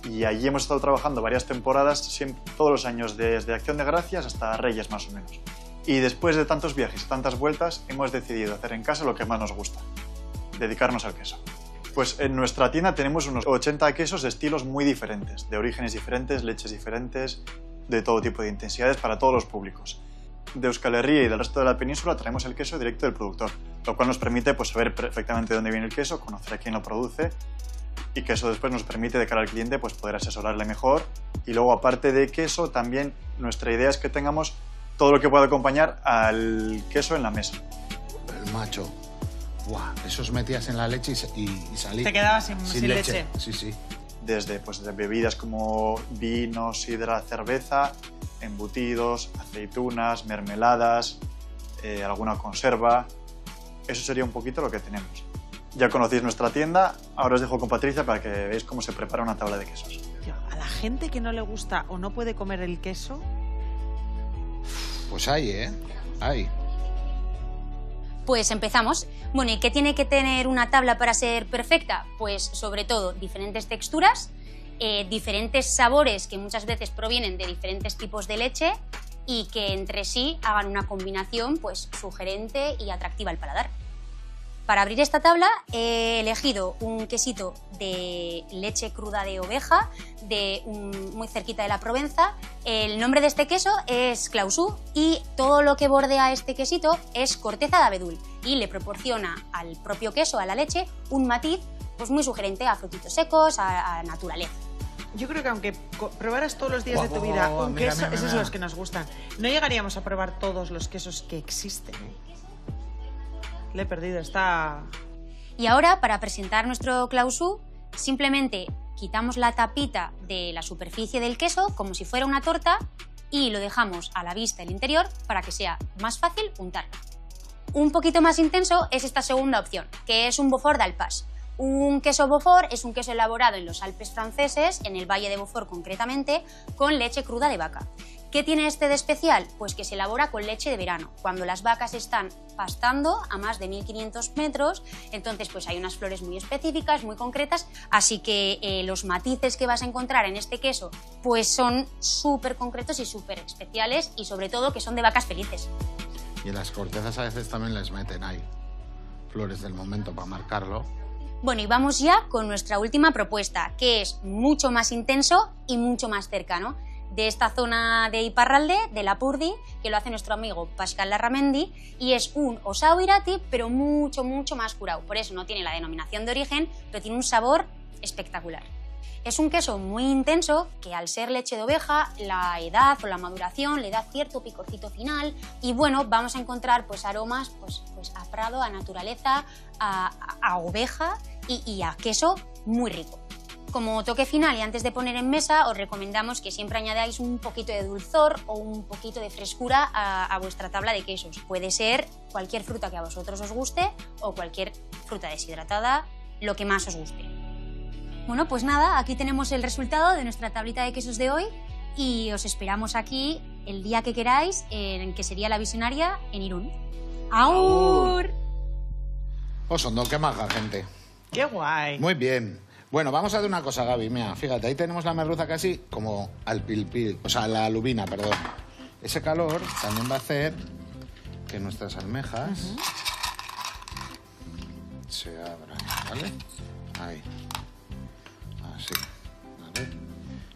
Y allí hemos estado trabajando varias temporadas, todos los años, desde Acción de Gracias hasta Reyes más o menos. Y después de tantos viajes y tantas vueltas, hemos decidido hacer en casa lo que más nos gusta, dedicarnos al queso. Pues en nuestra tienda tenemos unos 80 quesos de estilos muy diferentes, de orígenes diferentes, leches diferentes, de todo tipo de intensidades para todos los públicos. De Euskal Herria y del resto de la península traemos el queso directo del productor, lo cual nos permite pues, saber perfectamente de dónde viene el queso, conocer a quién lo produce y que eso después nos permite de cara al cliente pues, poder asesorarle mejor. Y luego, aparte de queso, también nuestra idea es que tengamos todo lo que pueda acompañar al queso en la mesa. El macho. Buah, esos metías en la leche y salí. Te quedabas sin leche. Sí, sí. Desde pues, de bebidas como vino, sidra, cerveza, embutidos, aceitunas, mermeladas, alguna conserva. Eso sería un poquito lo que tenemos. Ya conocéis nuestra tienda, ahora os dejo con Patricia para que veáis cómo se prepara una tabla de quesos. Tío, a la gente que no le gusta o no puede comer el queso... Pues hay, ¿eh? Hay. Pues empezamos. Bueno, ¿y qué tiene que tener una tabla para ser perfecta? Pues sobre todo diferentes texturas, diferentes sabores que muchas veces provienen de diferentes tipos de leche y que entre sí hagan una combinación pues sugerente y atractiva al paladar. Para abrir esta tabla he elegido un quesito de leche cruda de oveja, muy cerquita de la Provenza. El nombre de este queso es Clausú y todo lo que bordea este quesito es corteza de abedul y le proporciona al propio queso, a la leche, un matiz pues, muy sugerente a frutos secos, a naturaleza. Yo creo que aunque probaras todos los días de tu vida un queso, esos son los que nos gustan. No llegaríamos a probar todos los quesos que existen, ¿eh? Le he perdido, está... Y ahora, para presentar nuestro Clausú, simplemente quitamos la tapita de la superficie del queso como si fuera una torta y lo dejamos a la vista el interior para que sea más fácil untarlo. Un poquito más intenso es esta segunda opción, que es un Beaufort d'Alpage. Un queso Beaufort es un queso elaborado en los Alpes franceses, en el Valle de Beaufort concretamente, con leche cruda de vaca. ¿Qué tiene este de especial? Pues que se elabora con leche de verano, cuando las vacas están pastando a más de 1500 metros, entonces pues hay unas flores muy específicas, muy concretas, así que los matices que vas a encontrar en este queso pues son súper concretos y súper especiales y sobre todo que son de vacas felices. Y en las cortezas a veces también les meten ahí flores del momento para marcarlo. Bueno, y vamos ya con nuestra última propuesta, que es mucho más intenso y mucho más cercano. De esta zona de Iparralde, de Lapurdi, que lo hace nuestro amigo Pascal Larramendi, y es un osao irati, pero mucho, mucho más curado. Por eso no tiene la denominación de origen, pero tiene un sabor espectacular. Es un queso muy intenso que al ser leche de oveja, la edad o la maduración le da cierto picorcito final y bueno, vamos a encontrar pues aromas pues a prado, a naturaleza, a oveja y a queso muy rico. Como toque final y antes de poner en mesa, os recomendamos que siempre añadáis un poquito de dulzor o un poquito de frescura a vuestra tabla de quesos. Puede ser cualquier fruta que a vosotros os guste o cualquier fruta deshidratada, lo que más os guste. Bueno, pues nada, aquí tenemos el resultado de nuestra tablita de quesos de hoy y os esperamos aquí el día que queráis, en que sería la Visionaria en Irún. ¡Aur! Osondo, qué maja gente. ¡Qué guay! Muy bien. Bueno, vamos a hacer una cosa, Gaby. Mira, fíjate, ahí tenemos la merluza casi como al pilpil, o sea, la lubina, perdón. Ese calor también va a hacer que nuestras almejas se abran, ¿vale? Ahí. Así, ¿vale?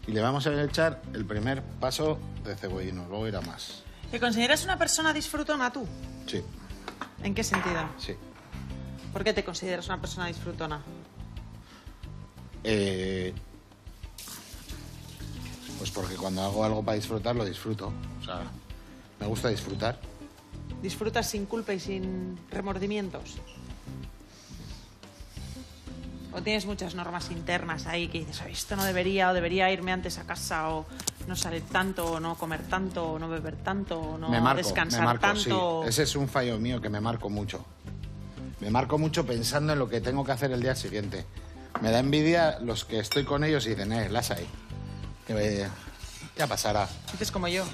Y le vamos a echar el primer paso de cebollino, luego irá más. ¿Te consideras una persona disfrutona tú? Sí. ¿En qué sentido? Sí. ¿Por qué te consideras una persona disfrutona? Pues porque cuando hago algo para disfrutar, lo disfruto. O sea, me gusta disfrutar. ¿Disfrutas sin culpa y sin remordimientos? ¿O tienes muchas normas internas ahí que dices, esto no debería, o debería irme antes a casa, o no salir tanto, o no comer tanto, o no beber tanto, o no descansar tanto? Sí. Ese es un fallo mío que me marco mucho. Me marco mucho pensando en lo que tengo que hacer el día siguiente. Me da envidia los que estoy con ellos y dicen, las hay. Que ya pasará. Dices como yo.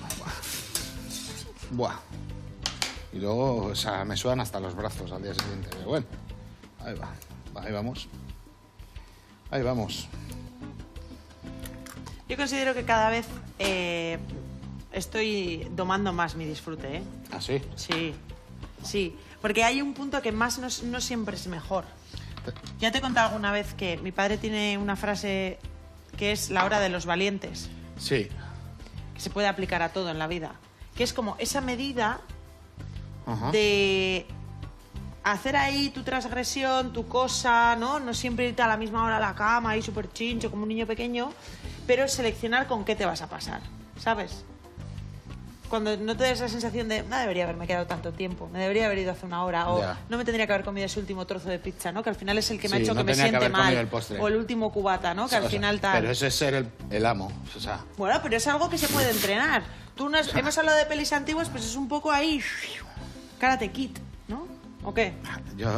Buah. Y luego, o sea, me sudan hasta los brazos al día siguiente. Pero bueno, ahí va. Ahí vamos. Ahí vamos. Yo considero que cada vez estoy domando más mi disfrute, ¿eh? ¿Ah, sí? Sí, sí. Porque hay un punto que más no siempre es mejor. Ya te he contado alguna vez que mi padre tiene una frase que es la hora de los valientes. Sí. Que se puede aplicar a todo en la vida. Que es como esa medida Ajá. de hacer ahí tu transgresión, tu cosa, ¿no? No siempre irte a la misma hora a la cama, ahí súper chincho, como un niño pequeño, pero seleccionar con qué te vas a pasar, ¿sabes? Cuando no te des la sensación de, no debería haberme quedado tanto tiempo, me debería haber ido hace una hora, o no me tendría que haber comido ese último trozo de pizza, ¿no? Que al final es el que me ha hecho que me siente mal. O el último cubata, ¿no? Que al final tal. Pero eso es ser el amo, o sea. Bueno, pero es algo que se puede entrenar. Hemos hablado de pelis antiguas, pues es un poco ahí, Karate Kid, ¿no? ¿O qué?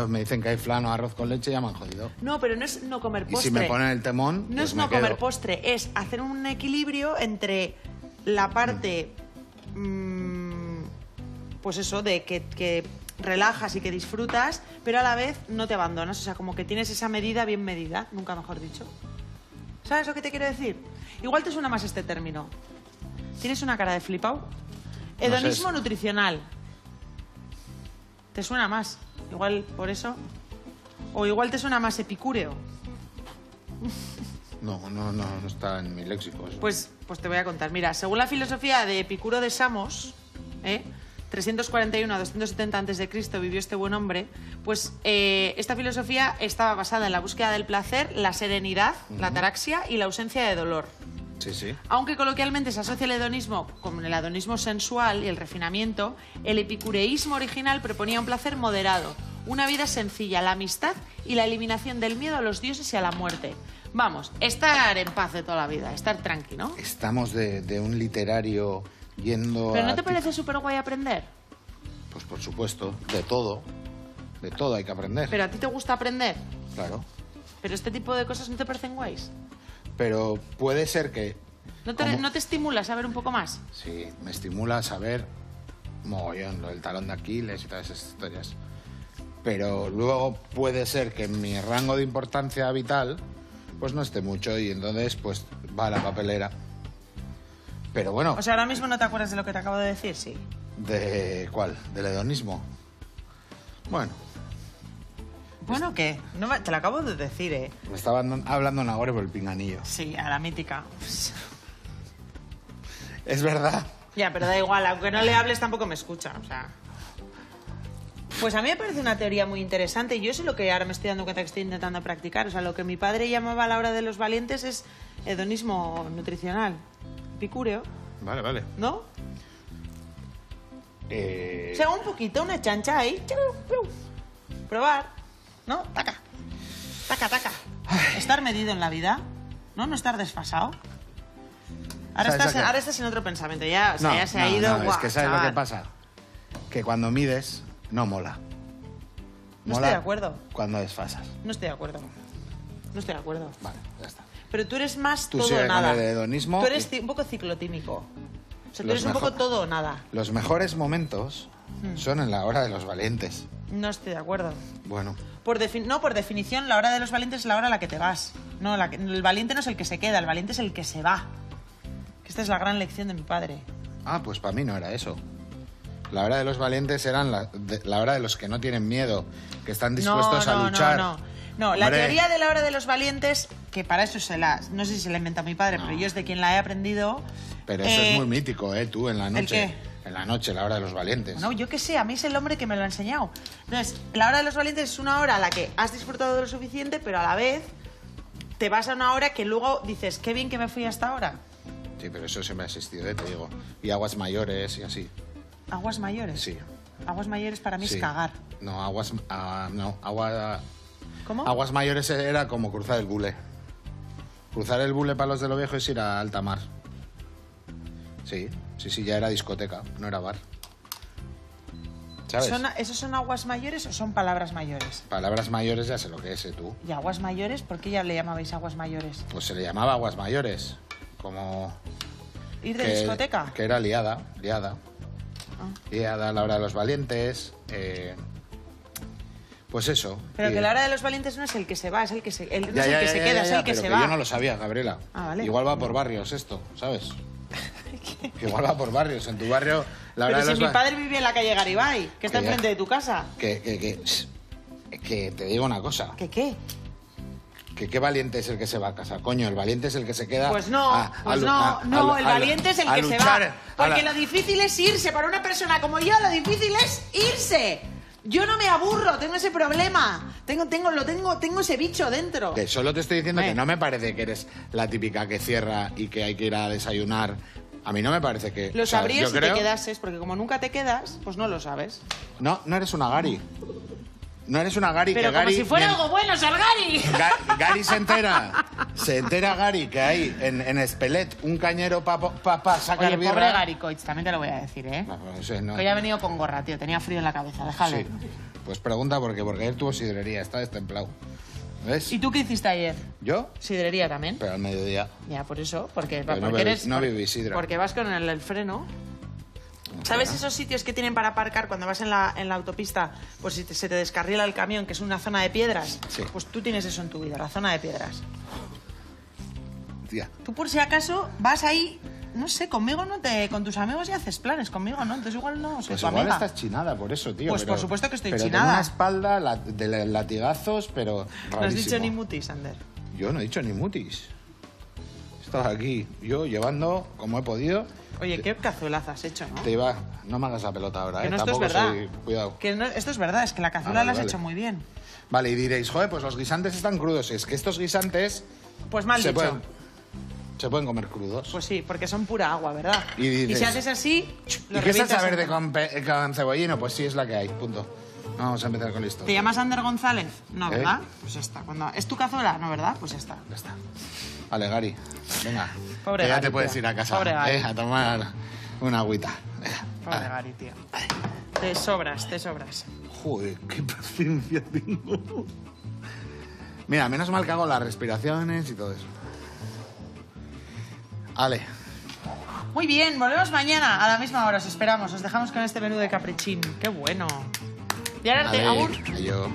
Me dicen que hay flan o arroz con leche y ya me han jodido. No, pero no es no comer postre. Y si me ponen el temón, no pues es me no quedo. comer postre, es hacer un equilibrio entre la parte, pues eso, de que relajas y que disfrutas, pero a la vez no te abandonas. O sea, como que tienes esa medida bien medida, nunca mejor dicho. ¿Sabes lo que te quiero decir? Igual te suena más este término. Tienes una cara de flipao. Hedonismo nutricional. ¿Te suena más? Igual por eso. O igual te suena más epicúreo. No está en mi léxico eso. Pues te voy a contar. Mira, según la filosofía de Epicuro de Samos, 341 a 270 a.C. vivió este buen hombre, pues esta filosofía estaba basada en la búsqueda del placer, la serenidad, la ataraxia y la ausencia de dolor. Sí, sí. Aunque coloquialmente se asocia el hedonismo con el hedonismo sensual y el refinamiento, el epicureísmo original proponía un placer moderado, una vida sencilla, la amistad y la eliminación del miedo a los dioses y a la muerte. Vamos, estar en paz de toda la vida, estar tranqui, ¿no? Estamos de un literario yendo ¿Pero no te parece súper guay aprender? Pues por supuesto, de todo hay que aprender. ¿Pero a ti te gusta aprender? Claro. ¿Pero este tipo de cosas no te parecen guays? Pero puede ser que ¿No te estimula saber un poco más? Sí, me estimula saber mogollón, lo del talón de Aquiles y todas esas historias. Pero luego puede ser que en mi rango de importancia vital pues no esté mucho y entonces pues va a la papelera. Pero bueno... O sea, ahora mismo no te acuerdas de lo que te acabo de decir, sí. ¿De cuál? ¿Del hedonismo? Bueno. ¿Bueno qué? No, te lo acabo de decir, ¿eh? Me estaban hablando Nagore por el pinganillo. Sí, a la mítica. Es verdad. Ya, pero da igual, aunque no le hables tampoco me escucha, o sea... Pues a mí me parece una teoría muy interesante y yo sé lo que ahora me estoy dando cuenta que estoy intentando practicar. O sea, lo que mi padre llamaba a la hora de los valientes es hedonismo nutricional. Epicúreo. Vale. ¿No? O sea, un poquito, una chancha ahí. Probar. ¿No? Taca. Estar medido en la vida, ¿no? No estar desfasado. Ahora estás en otro pensamiento. Ya, o sea, ya se ha ido. No, es que ¿sabes lo que pasa? Que cuando mides, no mola. No estoy de acuerdo. Cuando desfasas. No estoy de acuerdo. Vale, ya está. Pero tú eres más Tú todo sigues o nada. con el hedonismo Tú eres un poco ciclotímico. O sea, tú eres un poco todo o nada. Los mejores momentos son en la hora de los valientes. No estoy de acuerdo. Bueno. Por definición, la hora de los valientes es la hora a la que te vas. No, el valiente no es el que se queda, el valiente es el que se va. Que esta es la gran lección de mi padre. Ah, pues para mí no era eso. La hora de los valientes eran la hora de los que no tienen miedo, que están dispuestos a luchar. No, la teoría de la hora de los valientes, que para eso no sé si se la inventa mi padre, pero yo es de quien la he aprendido. Pero eso es muy mítico, tú en la noche. ¿El qué? En la noche, la hora de los valientes. No, yo qué sé, a mí es el hombre que me lo ha enseñado. Entonces, la hora de los valientes es una hora a la que has disfrutado de lo suficiente, pero a la vez te vas a una hora que luego dices, qué bien que me fui hasta ahora. Sí, pero eso siempre ha existido, te digo. Y aguas mayores y así. ¿Aguas mayores? Sí. Aguas mayores para mí es cagar. No, ¿Cómo? Aguas mayores era como cruzar el Bule. Cruzar el Bule para los de lo viejo es ir a alta mar. Sí, ya era discoteca, no era bar. ¿Sabes? ¿Esos son aguas mayores o son palabras mayores? Palabras mayores ya sé lo que es, tú. ¿Y aguas mayores? ¿Por qué ya le llamabais aguas mayores? Pues se le llamaba aguas mayores. Como... ¿Ir de discoteca? Que era liada. Liada a la hora de los valientes. Pues eso. Pero que la hora de los valientes no es el que se va, es el que se, no es el que se queda, es el que se va. Yo no lo sabía, Gabriela. Ah, vale. Igual va por barrios esto, ¿sabes? Que igual va por barrios. En tu barrio, la hora Pero de si mi padre vivía en la calle Garibay, que está enfrente de tu casa. Que te digo una cosa. ¿Que qué? Que qué valiente es el que se va a casa. Coño, el valiente es el que se queda. Pues no, el valiente es el que se va. Porque lo difícil es irse. Para una persona como yo, lo difícil es irse. Yo no me aburro, tengo ese problema. Tengo ese bicho dentro. Que solo te estoy diciendo que no me parece que eres la típica que cierra y que hay que ir a desayunar. A mí no me parece que... Lo sabrías si te quedases, porque como nunca te quedas, pues no lo sabes. No eres una Gary. No eres una Gary. Pero que como Gary, si fuera algo bueno ser Gary. Gary se entera Gary que hay en Espelet un cañero para sacar Oye, birra. pobre Gary Coitz, también te lo voy a decir, ¿eh? No. Que hoy ha venido con gorra, tío, tenía frío en la cabeza, déjalo. Sí. Pues pregunta por qué, porque ayer tuvo sidrería, está destemplado. ¿Ves? ¿Y tú qué hiciste ayer? ¿Yo? Sidrería también. Pero al mediodía. Ya, por eso, porque no bebí sidra. Porque vas con el freno. ¿Sabes esos sitios que tienen para aparcar cuando vas en la autopista? Pues si se te descarrila el camión, que es una zona de piedras. Sí. Pues tú tienes eso en tu vida, la zona de piedras. Tía. Tú por si acaso vas ahí, no sé, conmigo no con tus amigos y haces planes, conmigo no, entonces igual no soy pues tu igual amiga. estás chinada por eso, tío. Pues por supuesto que estoy pero chinada. Tengo una espalda de latigazos, pero rarísimo. No has dicho ni mutis, Ander. Yo no he dicho ni mutis. Estaba aquí, yo llevando como he podido. Oye, qué cazuelaza has hecho, ¿no? Te iba, no me hagas la pelota ahora, que no, Tampoco esto es verdad. Cuidado. Que no, esto es verdad, es que la cazuela la has hecho muy bien. Vale, y diréis, joder, pues los guisantes están crudos. Es que estos guisantes... Pues mal dicho. Se pueden comer crudos. Pues sí, porque son pura agua, ¿verdad? Y dices, si haces así... ¿Y qué salsa verde con cebollino? Pues sí, es la que hay, punto. Vamos a empezar con listo. ¿Te llamas Ander González? No, ¿verdad? Pues ya está. ¿Es tu cazuela? No, ¿verdad? Pues ya está. Ya está. Vale, Gary, venga. Pobre ya Gary, te puedes tío. ir a casa. Pobre Gary. A tomar una agüita. Pobre Gary, tío. Te sobras. Joder, qué paciencia tengo. Mira, menos mal que hago las respiraciones y todo eso. Ale. Muy bien, volvemos mañana a la misma hora. Os esperamos. Os dejamos con este menú de caprichín. ¡Qué bueno! Y ahora Vale, agur. adiós.